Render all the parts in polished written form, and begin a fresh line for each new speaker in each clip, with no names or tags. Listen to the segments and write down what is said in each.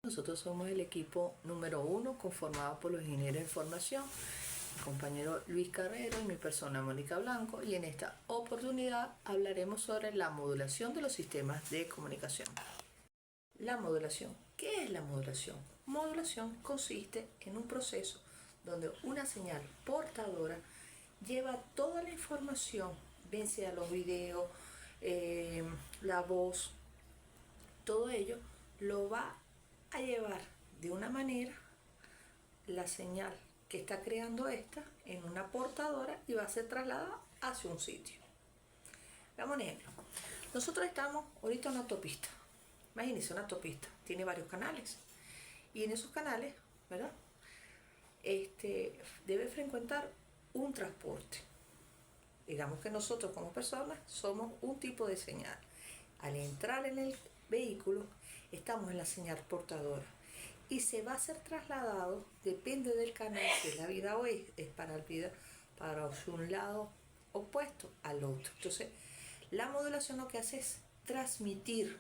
Nosotros somos el equipo número 1 conformado por los ingenieros de información, mi compañero Luis Carrero y mi persona Mónica Blanco, y en esta oportunidad hablaremos sobre la modulación de los sistemas de comunicación. La modulación. ¿Qué es la modulación? Modulación consiste en un proceso donde una señal portadora lleva toda la información, bien sea los videos, la voz, todo ello lo va a llevar de una manera la señal que está creando esta en una portadora y va a ser trasladada hacia un sitio. Veamos un ejemplo. Nosotros estamos ahorita en una autopista. Imagínense, una autopista tiene varios canales y en esos canales, ¿verdad? Debe frecuentar un transporte. Digamos que nosotros como personas somos un tipo de señal. Al entrar en el vehículo estamos en la señal portadora y se va a ser trasladado, depende del canal, si es la vida o es para el vida, para un lado opuesto al otro. Entonces, la modulación lo que hace es transmitir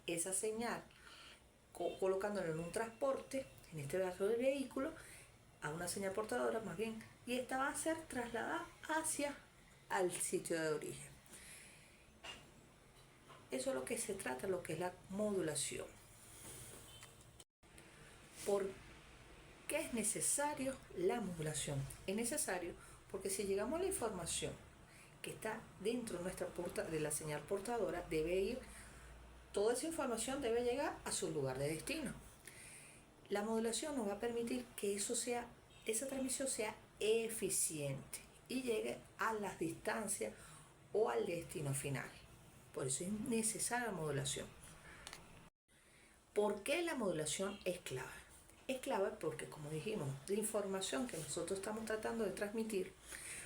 esa señal colocándola en un transporte, en este caso del vehículo, a una señal portadora más bien, y esta va a ser trasladada hacia al sitio de origen. Eso es lo que se trata, lo que es la modulación. ¿Por qué es necesario la modulación? Es necesario porque si llegamos a la información que está dentro de la señal portadora, toda esa información debe llegar a su lugar de destino. La modulación nos va a permitir que esa transmisión sea eficiente y llegue a las distancias o al destino final. Por eso es necesaria la modulación. ¿Por qué la modulación es clave? Es clave porque, como dijimos, la información que nosotros estamos tratando de transmitir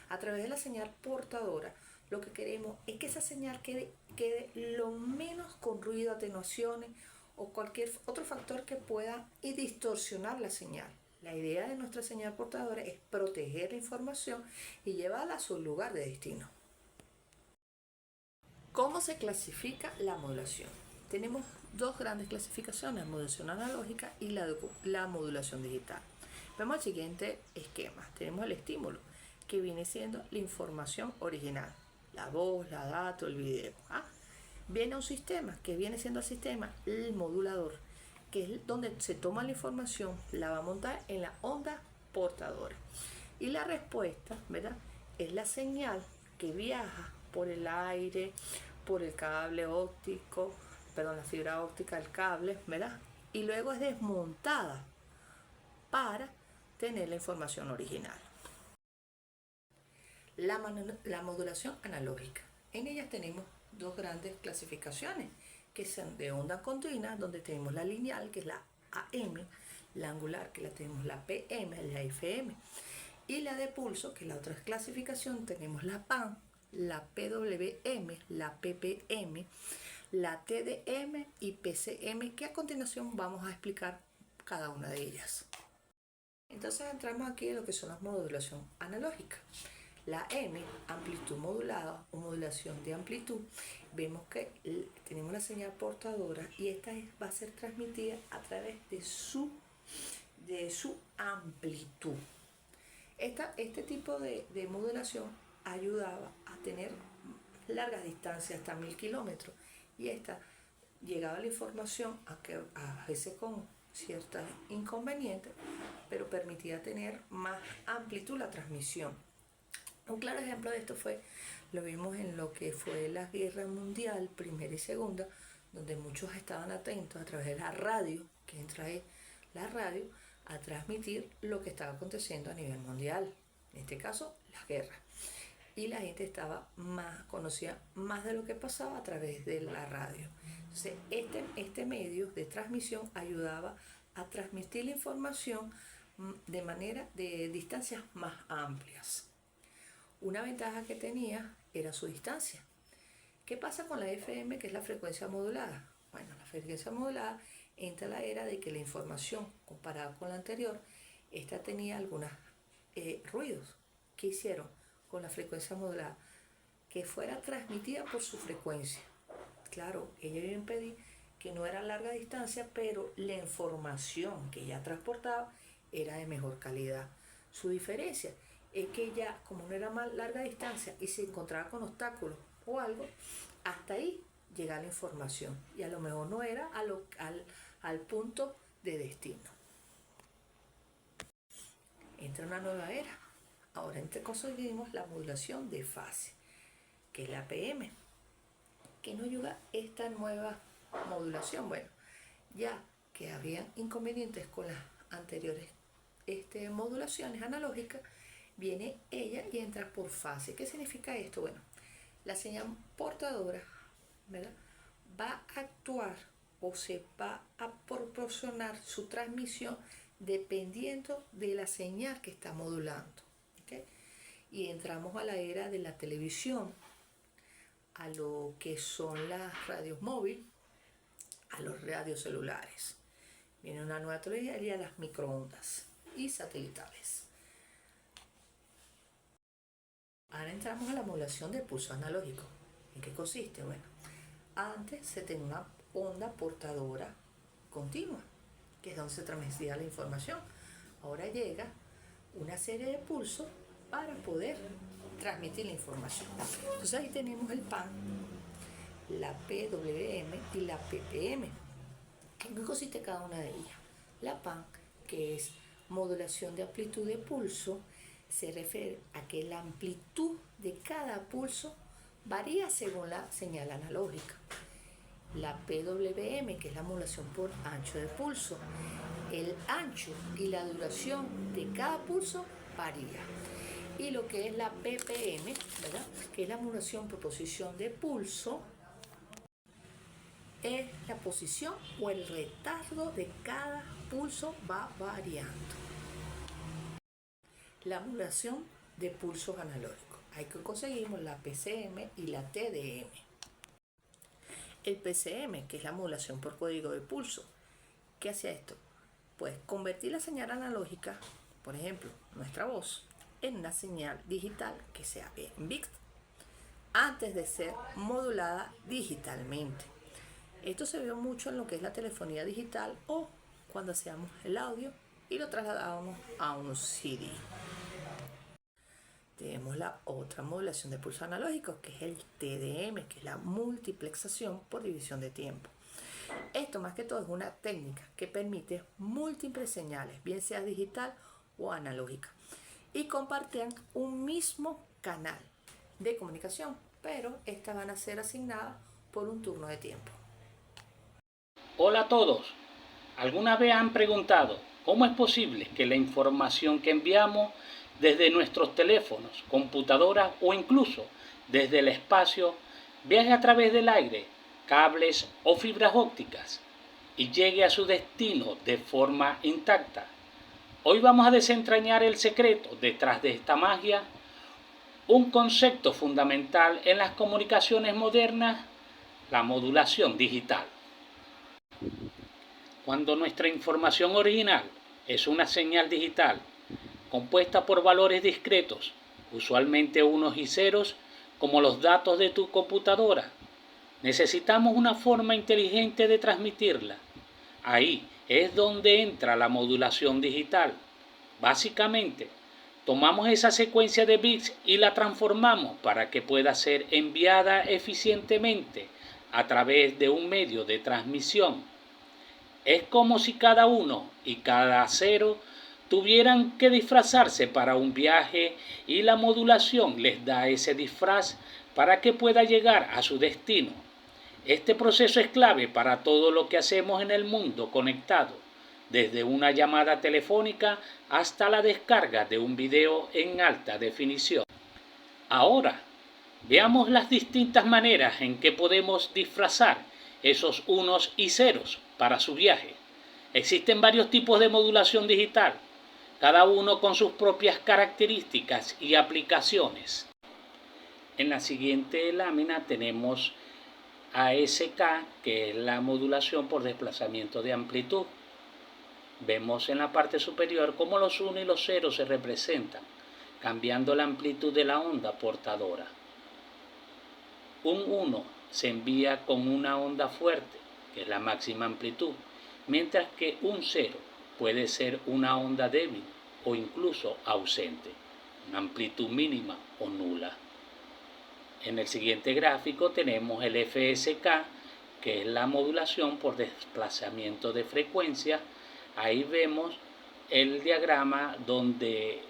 a través de la señal portadora, lo que queremos es que esa señal quede lo menos con ruido, atenuaciones o cualquier otro factor que pueda distorsionar la señal. La idea de nuestra señal portadora es proteger la información y llevarla a su lugar de destino. ¿Cómo se clasifica la modulación? Tenemos dos grandes clasificaciones, la modulación analógica y la modulación digital. Vemos el siguiente esquema. Tenemos el estímulo, que viene siendo la información original, la voz, la datos, el video. Viene un sistema, que viene siendo el sistema, el modulador, que es donde se toma la información, la va a montar en la onda portadora. Y la respuesta, ¿verdad?, es la señal que viaja por el aire, por el cable óptico, la fibra óptica, el cable, ¿verdad? Y luego es desmontada para tener la información original. La modulación analógica. En ella tenemos dos grandes clasificaciones, que son de onda continua, donde tenemos la lineal, que es la AM, la angular, que la tenemos la PM, la FM, y la de pulso, que es la otra clasificación, tenemos la PAN, la PWM, la PPM, la TDM y PCM, que a continuación vamos a explicar cada una de ellas. Entonces entramos aquí en lo que son las modulación analógica. La M, amplitud modulada o modulación de amplitud, vemos que tenemos la señal portadora y esta va a ser transmitida a través de su amplitud. Este tipo de modulación ayudaba a tener largas distancias, hasta 1000 kilómetros, y esta llegaba la información a veces con ciertos inconvenientes, pero permitía tener más amplitud la transmisión. Un claro ejemplo de esto lo vimos en lo que fue la guerra mundial, primera y segunda, donde muchos estaban atentos a través de la radio, que entra ahí la radio, a transmitir lo que estaba aconteciendo a nivel mundial, en este caso las guerras. Y la gente conocía más de lo que pasaba a través de la radio. Entonces, este medio de transmisión ayudaba a transmitir la información de distancias más amplias. Una ventaja que tenía era su distancia. ¿Qué pasa con la FM, que es la frecuencia modulada? Bueno, la frecuencia modulada entra a la era de que la información, comparada con la anterior, esta tenía algunos ruidos. ¿Qué hicieron con la frecuencia modulada? Que fuera transmitida por su frecuencia. Claro, ella iba a impedir que no era larga distancia, pero la información que ella transportaba era de mejor calidad. Su diferencia es que ya, como no era más larga distancia y se encontraba con obstáculos o algo, hasta ahí llegaba la información y a lo mejor no era al punto de destino. Entra una nueva era. Ahora conseguimos la modulación de fase, que es la PM. ¿Qué nos ayuda esta nueva modulación? Bueno, ya que había inconvenientes con las anteriores modulaciones analógicas, viene ella y entra por fase. ¿Qué significa esto? Bueno, la señal portadora, ¿verdad?, va a actuar o se va a proporcionar su transmisión dependiendo de la señal que está modulando. ¿Okay? Y entramos a la era de la televisión, a lo que son las radios móviles, a los radios celulares. Viene una nueva tecnología, las microondas y satelitales. Ahora entramos a la modulación de pulso analógico. ¿En qué consiste? Bueno, antes se tenía una onda portadora continua, que es donde se transmitía la información. Ahora llega una serie de pulsos para poder transmitir la información. Entonces ahí tenemos el PAN, la PWM y la PPM. ¿En qué consiste cada una de ellas? La PAN, que es modulación de amplitud de pulso, se refiere a que la amplitud de cada pulso varía según la señal analógica. La PWM, que es la modulación por ancho de pulso, el ancho y la duración de cada pulso varía. Y lo que es la PPM, ¿verdad?, que es la modulación por posición de pulso, es la posición o el retardo de cada pulso va variando. La modulación de pulsos analógicos. Ahí que conseguimos la PCM y la TDM. El PCM, que es la modulación por código de pulso. ¿Qué hace esto? Pues convertir la señal analógica, por ejemplo, nuestra voz, en una señal digital que sea en bits, antes de ser modulada digitalmente. Esto se vio mucho en lo que es la telefonía digital o cuando hacíamos el audio y lo trasladábamos a un CD. Tenemos la otra modulación de pulso analógico, que es el TDM, que es la multiplexación por división de tiempo. Esto más que todo es una técnica que permite múltiples señales, bien sea digital o analógica, y comparten un mismo canal de comunicación, pero estas van a ser asignadas por un turno de tiempo.
Hola a todos. ¿Alguna vez han preguntado cómo es posible que la información que enviamos desde nuestros teléfonos, computadoras o incluso desde el espacio viaje a través del aire, cables o fibras ópticas y llegue a su destino de forma intacta? Hoy vamos a desentrañar el secreto detrás de esta magia, un concepto fundamental en las comunicaciones modernas, la modulación digital. Cuando nuestra información original es una señal digital compuesta por valores discretos, usualmente unos y ceros, como los datos de tu computadora, necesitamos una forma inteligente de transmitirla. Ahí es donde entra la modulación digital. Básicamente, tomamos esa secuencia de bits y la transformamos para que pueda ser enviada eficientemente a través de un medio de transmisión. Es como si cada uno y cada cero tuvieran que disfrazarse para un viaje y la modulación les da ese disfraz para que pueda llegar a su destino. Este proceso es clave para todo lo que hacemos en el mundo conectado, desde una llamada telefónica hasta la descarga de un video en alta definición. Ahora, veamos las distintas maneras en que podemos disfrazar esos unos y ceros para su viaje. Existen varios tipos de modulación digital, cada uno con sus propias características y aplicaciones. En la siguiente lámina tenemos ASK, que es la modulación por desplazamiento de amplitud. Vemos en la parte superior cómo los 1 y los 0 se representan, cambiando la amplitud de la onda portadora. Un 1 se envía con una onda fuerte, que es la máxima amplitud, mientras que un 0 puede ser una onda débil o incluso ausente, una amplitud mínima o nula. En el siguiente gráfico tenemos el FSK, que es la modulación por desplazamiento de frecuencia. Ahí vemos el diagrama donde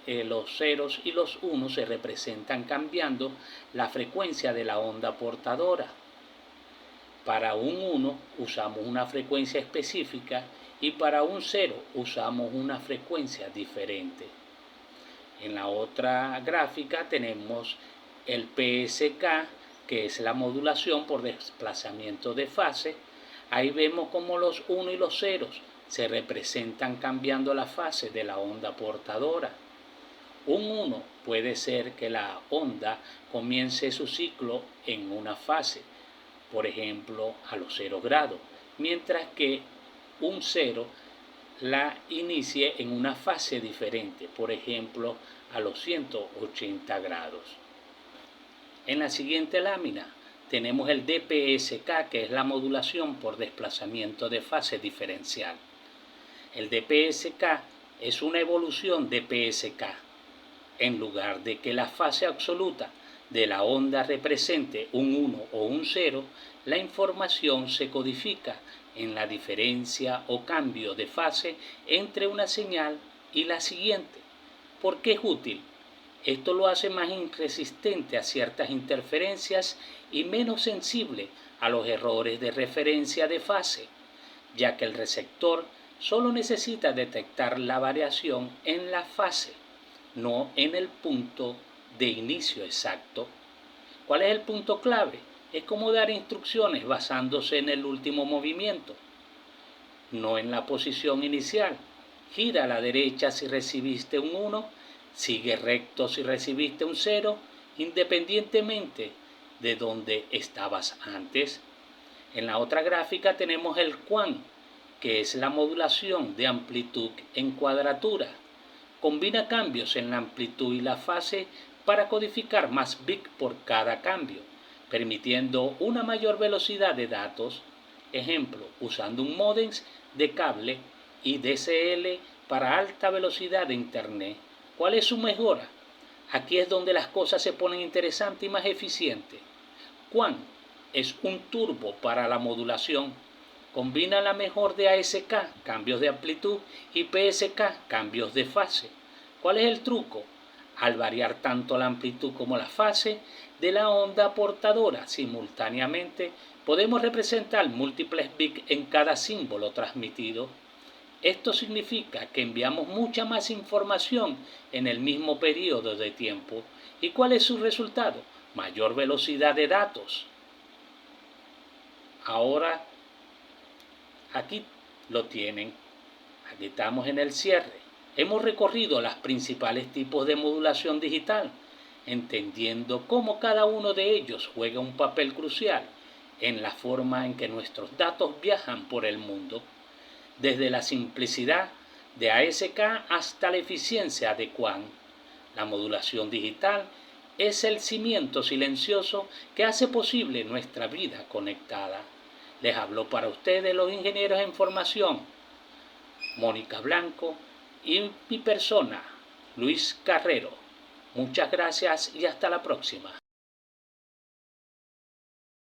los ceros y los unos se representan cambiando la frecuencia de la onda portadora. Para un 1 usamos una frecuencia específica y para un 0 usamos una frecuencia diferente. En la otra gráfica tenemos el PSK, que es la modulación por desplazamiento de fase. Ahí vemos cómo los 1 y los 0 se representan cambiando la fase de la onda portadora. Un 1 puede ser que la onda comience su ciclo en una fase, por ejemplo a los 0 grados, mientras que un 0 la inicie en una fase diferente, por ejemplo a los 180 grados. En la siguiente lámina tenemos el DPSK, que es la modulación por desplazamiento de fase diferencial. El DPSK es una evolución de PSK. En lugar de que la fase absoluta de la onda represente un 1 o un 0, la información se codifica en la diferencia o cambio de fase entre una señal y la siguiente. ¿Por qué es útil? Esto lo hace más resistente a ciertas interferencias y menos sensible a los errores de referencia de fase, ya que el receptor solo necesita detectar la variación en la fase, no en el punto de inicio exacto. ¿Cuál es el punto clave? Es como dar instrucciones basándose en el último movimiento, no en la posición inicial. Gira a la derecha si recibiste un 1, sigue recto si recibiste un 0, independientemente de donde estabas antes. En la otra gráfica tenemos el QAM, que es la modulación de amplitud en cuadratura. Combina cambios en la amplitud y la fase para codificar más bits por cada cambio, permitiendo una mayor velocidad de datos. Ejemplo, usando un módem de cable y DSL para alta velocidad de internet. ¿Cuál es su mejora? Aquí es donde las cosas se ponen interesantes y más eficientes. QAM es un turbo para la modulación. Combina la mejor de ASK, cambios de amplitud, y PSK, cambios de fase. ¿Cuál es el truco? Al variar tanto la amplitud como la fase de la onda portadora simultáneamente, podemos representar múltiples bits en cada símbolo transmitido. Esto significa que enviamos mucha más información en el mismo periodo de tiempo. ¿Y cuál es su resultado? Mayor velocidad de datos. Ahora, aquí lo tienen. Aquí estamos en el cierre. Hemos recorrido los principales tipos de modulación digital, entendiendo cómo cada uno de ellos juega un papel crucial en la forma en que nuestros datos viajan por el mundo, desde la simplicidad de ASK hasta la eficiencia de QAM. La modulación digital es el cimiento silencioso que hace posible nuestra vida conectada. Les habló para ustedes los ingenieros en formación, Mónica Blanco, y mi persona, Luis Carrero. Muchas gracias y hasta la próxima.